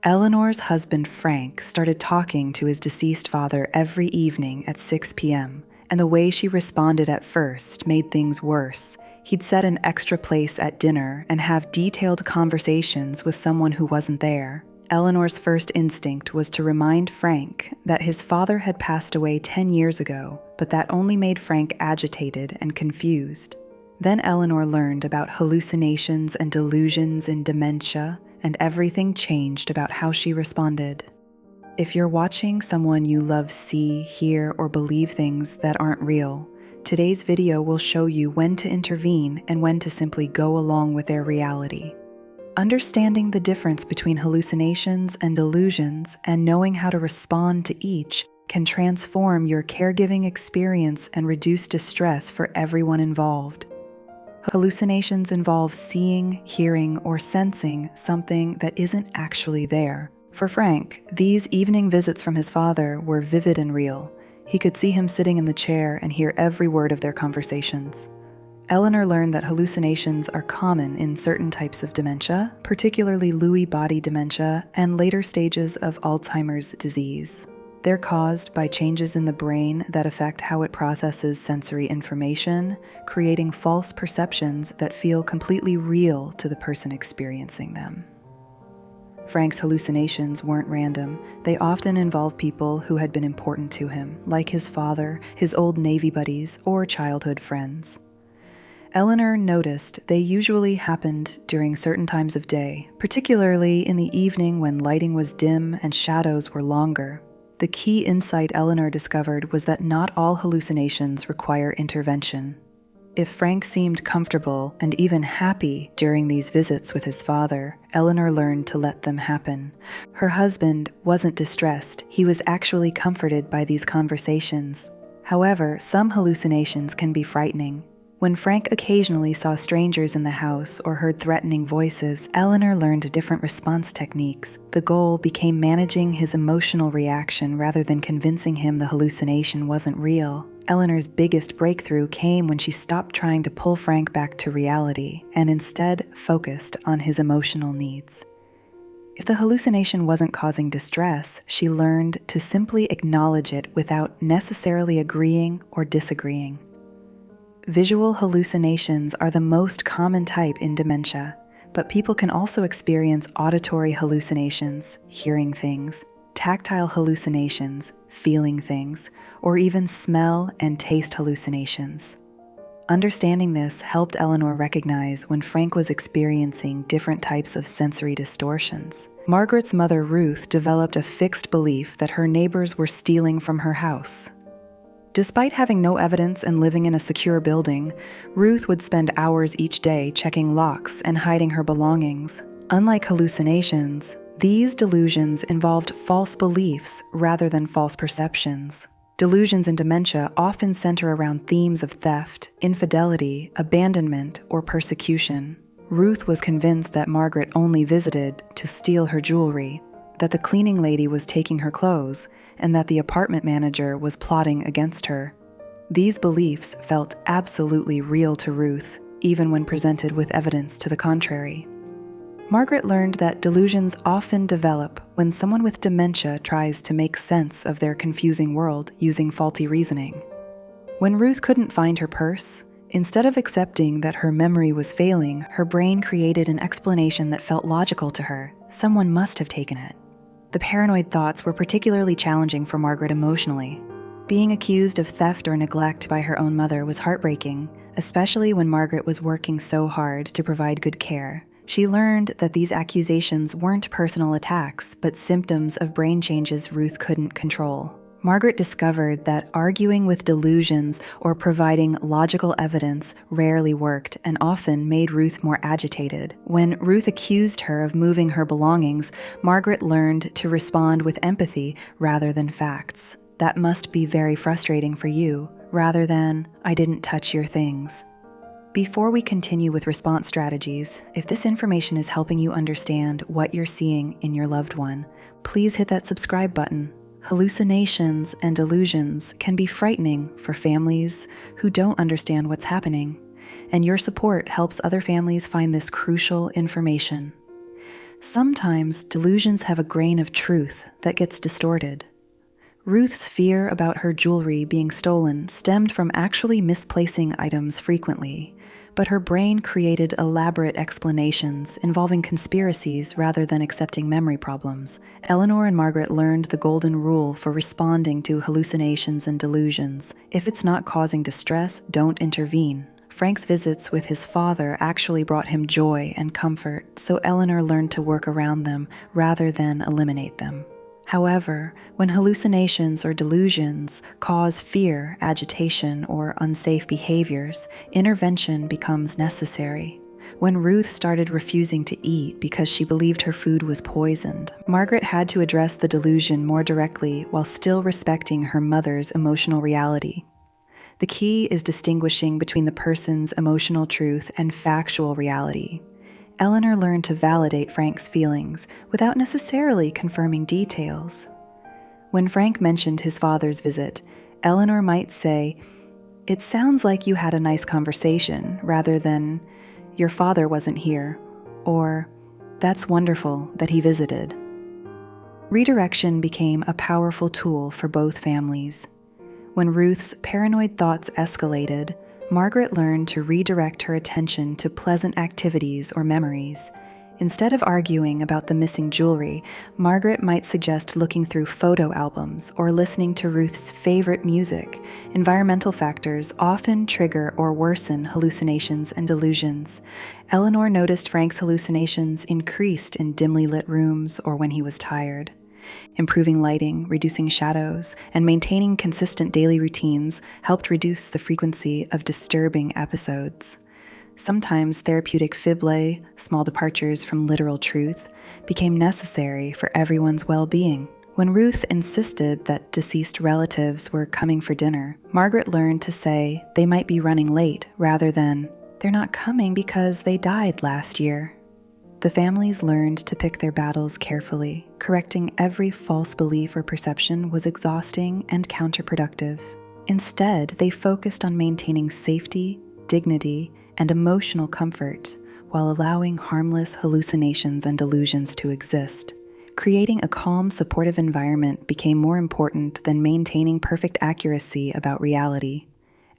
Eleanor's husband Frank started talking to his deceased father every evening at 6 p.m., and the way she responded at first made things worse. He'd set an extra place at dinner and have detailed conversations with someone who wasn't there. Eleanor's first instinct was to remind Frank that his father had passed away 10 years ago, but that only made Frank agitated and confused. Then Eleanor learned about hallucinations and delusions in dementia, and everything changed about how she responded. If you're watching someone you love see, hear, or believe things that aren't real, today's video will show you when to intervene and when to simply go along with their reality. Understanding the difference between hallucinations and delusions and knowing how to respond to each can transform your caregiving experience and reduce distress for everyone involved. Hallucinations involve seeing, hearing, or sensing something that isn't actually there. For Frank, these evening visits from his father were vivid and real. He could see him sitting in the chair and hear every word of their conversations. Eleanor learned that hallucinations are common in certain types of dementia, particularly Lewy body dementia and later stages of Alzheimer's disease. They're caused by changes in the brain that affect how it processes sensory information, creating false perceptions that feel completely real to the person experiencing them. Frank's hallucinations weren't random. They often involve people who had been important to him, like his father, his old Navy buddies, or childhood friends. Eleanor noticed they usually happened during certain times of day, particularly in the evening when lighting was dim and shadows were longer. The key insight Eleanor discovered was that not all hallucinations require intervention. If Frank seemed comfortable and even happy during these visits with his father, Eleanor learned to let them happen. Her husband wasn't distressed. He was actually comforted by these conversations. However, some hallucinations can be frightening. When Frank occasionally saw strangers in the house or heard threatening voices, Eleanor learned different response techniques. The goal became managing his emotional reaction rather than convincing him the hallucination wasn't real. Eleanor's biggest breakthrough came when she stopped trying to pull Frank back to reality and instead focused on his emotional needs. If the hallucination wasn't causing distress, she learned to simply acknowledge it without necessarily agreeing or disagreeing. Visual hallucinations are the most common type in dementia, but people can also experience auditory hallucinations, hearing things, tactile hallucinations, feeling things, or even smell and taste hallucinations. Understanding this helped Eleanor recognize when Frank was experiencing different types of sensory distortions. Margaret's mother, Ruth, developed a fixed belief that her neighbors were stealing from her house. Despite having no evidence and living in a secure building, Ruth would spend hours each day checking locks and hiding her belongings. Unlike hallucinations, these delusions involved false beliefs rather than false perceptions. Delusions in dementia often center around themes of theft, infidelity, abandonment, or persecution. Ruth was convinced that Margaret only visited to steal her jewelry, that the cleaning lady was taking her clothes, and that the apartment manager was plotting against her. These beliefs felt absolutely real to Ruth, even when presented with evidence to the contrary. Margaret learned that delusions often develop when someone with dementia tries to make sense of their confusing world using faulty reasoning. When Ruth couldn't find her purse, instead of accepting that her memory was failing, her brain created an explanation that felt logical to her. Someone must have taken it. The paranoid thoughts were particularly challenging for Margaret emotionally. Being accused of theft or neglect by her own mother was heartbreaking, especially when Margaret was working so hard to provide good care. She learned that these accusations weren't personal attacks, but symptoms of brain changes Ruth couldn't control. Margaret discovered that arguing with delusions or providing logical evidence rarely worked and often made Ruth more agitated. When Ruth accused her of moving her belongings, Margaret learned to respond with empathy rather than facts. That must be very frustrating for you, rather than, "I didn't touch your things." Before we continue with response strategies, if this information is helping you understand what you're seeing in your loved one, please hit that subscribe button. Hallucinations and delusions can be frightening for families who don't understand what's happening, and your support helps other families find this crucial information. Sometimes delusions have a grain of truth that gets distorted. Ruth's fear about her jewelry being stolen stemmed from actually misplacing items frequently, but her brain created elaborate explanations involving conspiracies rather than accepting memory problems. Eleanor and Margaret learned the golden rule for responding to hallucinations and delusions. If it's not causing distress, don't intervene. Frank's visits with his father actually brought him joy and comfort, so Eleanor learned to work around them rather than eliminate them. However, when hallucinations or delusions cause fear, agitation, or unsafe behaviors, intervention becomes necessary. When Ruth started refusing to eat because she believed her food was poisoned, Margaret had to address the delusion more directly while still respecting her mother's emotional reality. The key is distinguishing between the person's emotional truth and factual reality. Eleanor learned to validate Frank's feelings without necessarily confirming details. When Frank mentioned his father's visit, Eleanor might say, "It sounds like you had a nice conversation," rather than, "Your father wasn't here," or, "That's wonderful that he visited." Redirection became a powerful tool for both families. When Ruth's paranoid thoughts escalated, Margaret learned to redirect her attention to pleasant activities or memories. Instead of arguing about the missing jewelry, Margaret might suggest looking through photo albums or listening to Ruth's favorite music. Environmental factors often trigger or worsen hallucinations and delusions. Eleanor noticed Frank's hallucinations increased in dimly lit rooms or when he was tired. Improving lighting, reducing shadows, and maintaining consistent daily routines helped reduce the frequency of disturbing episodes. Sometimes therapeutic fible, small departures from literal truth, became necessary for everyone's well-being. When Ruth insisted that deceased relatives were coming for dinner, Margaret learned to say they might be running late rather than, "They're not coming because they died last year." The families learned to pick their battles carefully. Correcting every false belief or perception was exhausting and counterproductive. Instead, they focused on maintaining safety, dignity, and emotional comfort while allowing harmless hallucinations and delusions to exist. Creating a calm, supportive environment became more important than maintaining perfect accuracy about reality.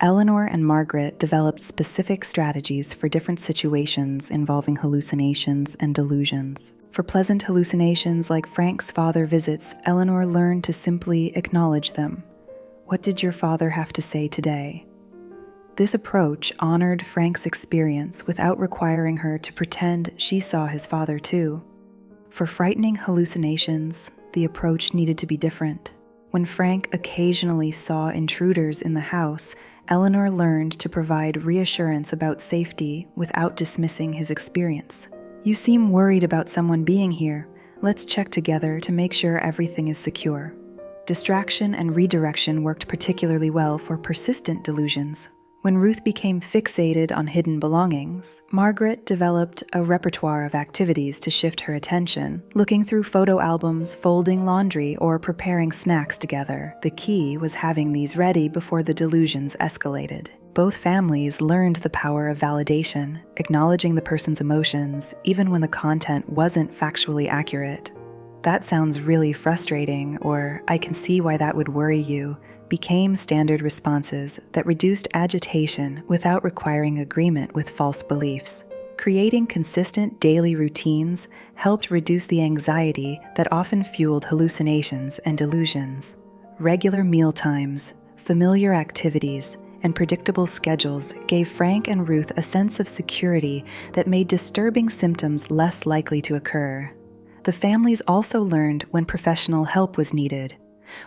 Eleanor and Margaret developed specific strategies for different situations involving hallucinations and delusions. For pleasant hallucinations like Frank's father visits, Eleanor learned to simply acknowledge them. "What did your father have to say today?" This approach honored Frank's experience without requiring her to pretend she saw his father too. For frightening hallucinations, the approach needed to be different. When Frank occasionally saw intruders in the house, Eleanor learned to provide reassurance about safety without dismissing his experience. "You seem worried about someone being here. Let's check together to make sure everything is secure." Distraction and redirection worked particularly well for persistent delusions. When Ruth became fixated on hidden belongings, Margaret developed a repertoire of activities to shift her attention, looking through photo albums, folding laundry, or preparing snacks together. The key was having these ready before the delusions escalated. Both families learned the power of validation, acknowledging the person's emotions, even when the content wasn't factually accurate. "That sounds really frustrating," or "I can see why that would worry you," became standard responses that reduced agitation without requiring agreement with false beliefs. Creating consistent daily routines helped reduce the anxiety that often fueled hallucinations and delusions. Regular meal times, familiar activities, and predictable schedules gave Frank and Ruth a sense of security that made disturbing symptoms less likely to occur. The families also learned when professional help was needed.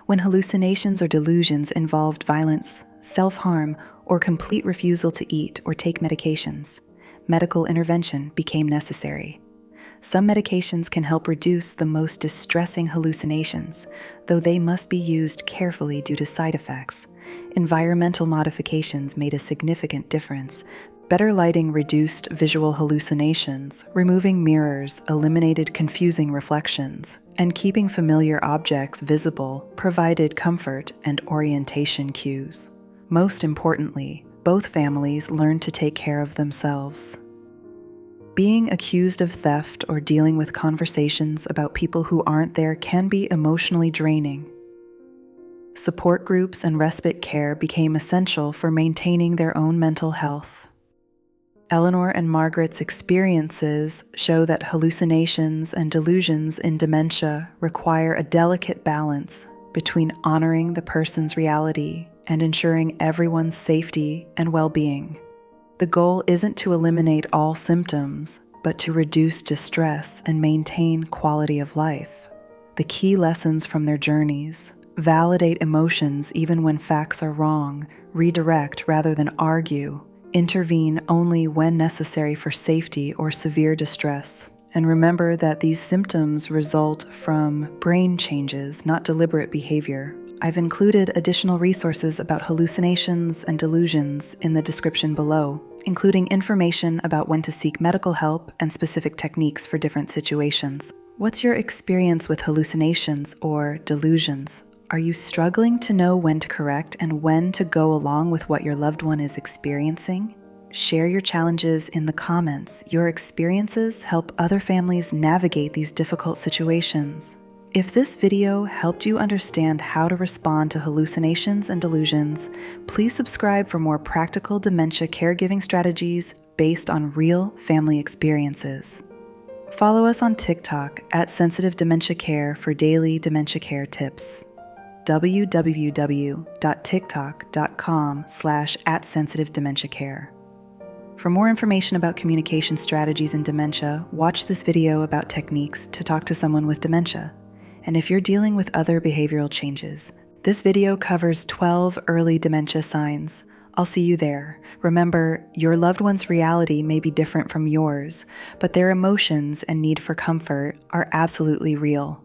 When hallucinations or delusions involved violence, self-harm, or complete refusal to eat or take medications, medical intervention became necessary. Some medications can help reduce the most distressing hallucinations, though they must be used carefully due to side effects. Environmental modifications made a significant difference. Better lighting reduced visual hallucinations, removing mirrors eliminated confusing reflections, and keeping familiar objects visible provided comfort and orientation cues. Most importantly, both families learned to take care of themselves. Being accused of theft or dealing with conversations about people who aren't there can be emotionally draining. Support groups and respite care became essential for maintaining their own mental health. Eleanor and Margaret's experiences show that hallucinations and delusions in dementia require a delicate balance between honoring the person's reality and ensuring everyone's safety and well-being. The goal isn't to eliminate all symptoms, but to reduce distress and maintain quality of life. The key lessons from their journeys: validate emotions even when facts are wrong, redirect rather than argue, intervene only when necessary for safety or severe distress, and remember that these symptoms result from brain changes, not deliberate behavior. I've included additional resources about hallucinations and delusions in the description below, including information about when to seek medical help and specific techniques for different situations. What's your experience with hallucinations or delusions? Are you struggling to know when to correct and when to go along with what your loved one is experiencing? Share your challenges in the comments. Your experiences help other families navigate these difficult situations. If this video helped you understand how to respond to hallucinations and delusions, please subscribe for more practical dementia caregiving strategies based on real family experiences. Follow us on TikTok at Sensitive Dementia Care for daily dementia care tips. www.tiktok.com/@sensitiveDementiaCare. For more information about communication strategies in dementia, watch this video about techniques to talk to someone with dementia. And if you're dealing with other behavioral changes, this video covers 12 early dementia signs. I'll see you there. Remember, your loved one's reality may be different from yours, but their emotions and need for comfort are absolutely real.